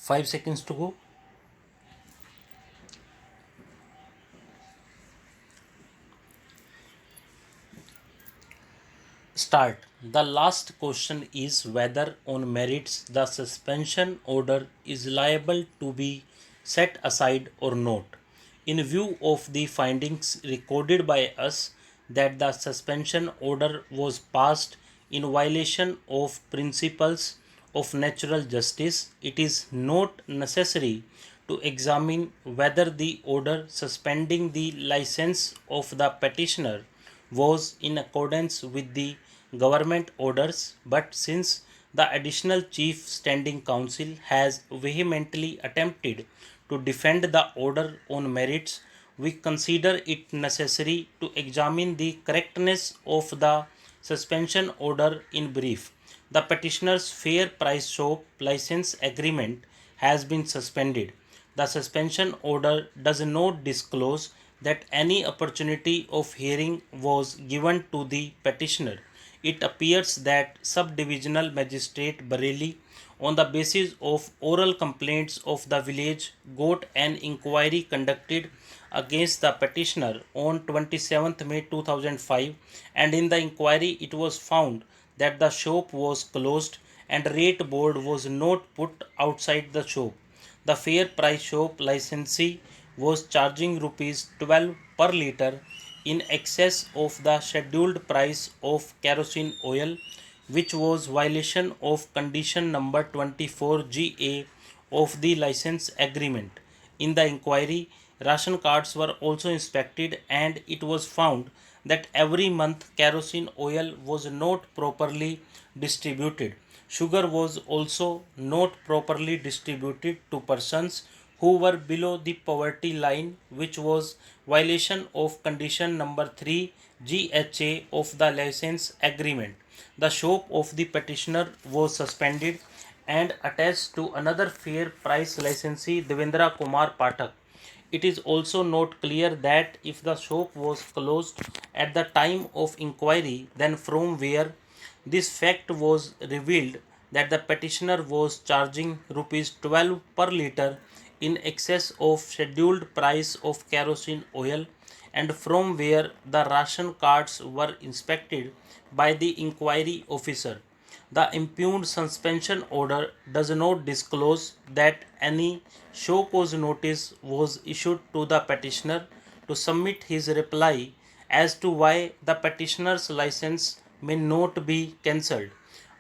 5 seconds to go. Start. The last question is whether on merits the suspension order is liable to be set aside or not. In view of the findings recorded by us that the suspension order was passed in violation of principles of natural justice, it is not necessary to examine whether the order suspending the license of the petitioner was in accordance with the government orders, but since the additional chief standing counsel has vehemently attempted to defend the order on merits, we consider it necessary to examine the correctness of the suspension order in brief. The petitioner's fair price shop license agreement has been suspended. The suspension order does not disclose that any opportunity of hearing was given to the petitioner. It appears that Subdivisional Magistrate Bareilly, on the basis of oral complaints of the village, got an inquiry conducted against the petitioner on 27th May 2005, and in the inquiry it was found that the shop was closed and rate board was not put outside the shop. The fair price shop licensee was charging rupees 12 per litre in excess of the scheduled price of kerosene oil, which was violation of condition number 24GA of the license agreement. In the inquiry, ration cards were also inspected and it was found that every month kerosene oil was not properly distributed. Sugar was also not properly distributed to persons who were below the poverty line, which was violation of condition number 3 GHA of the license agreement. The shop of the petitioner was suspended and attached to another fair price licensee Devendra Kumar Pathak. It is also not clear that if the shop was closed at the time of inquiry, then from where this fact was revealed that the petitioner was charging rupees 12 per litre in excess of scheduled price of kerosene oil, and from where the ration cards were inspected by the inquiry officer. The impugned suspension order does not disclose that any show cause notice was issued to the petitioner to submit his reply as to why the petitioner's license may not be cancelled.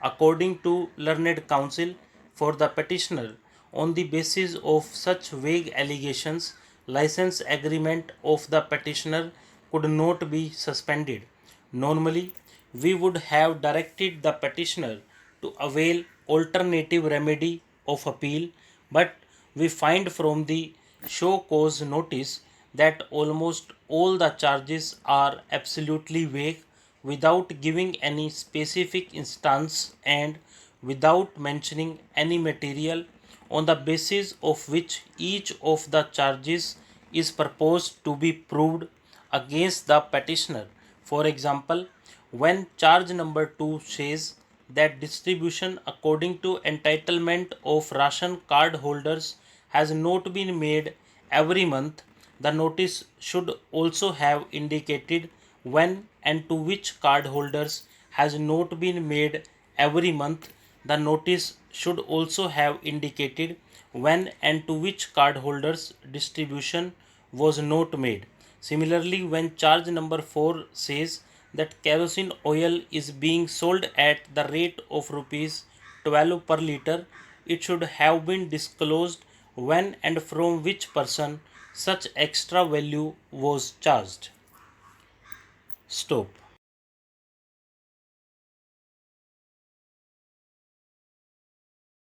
According to learned counsel for the petitioner, on the basis of such vague allegations, license agreement of the petitioner could not be suspended. Normally, we would have directed the petitioner to avail alternative remedy of appeal, but we find from the show cause notice that almost all the charges are absolutely vague without giving any specific instance and without mentioning any material on the basis of which each of the charges is proposed to be proved against the petitioner. For example, when charge number 2 says that distribution according to entitlement of ration card holders has not been made every month, the notice should also have indicated when and to which card holders has not been made every month. The notice should also have indicated when and to which card holders distribution was not made. Similarly, when charge number 4 says that kerosene oil is being sold at the rate of rupees 12 per litre, it should have been disclosed when and from which person such extra value was charged. Stop.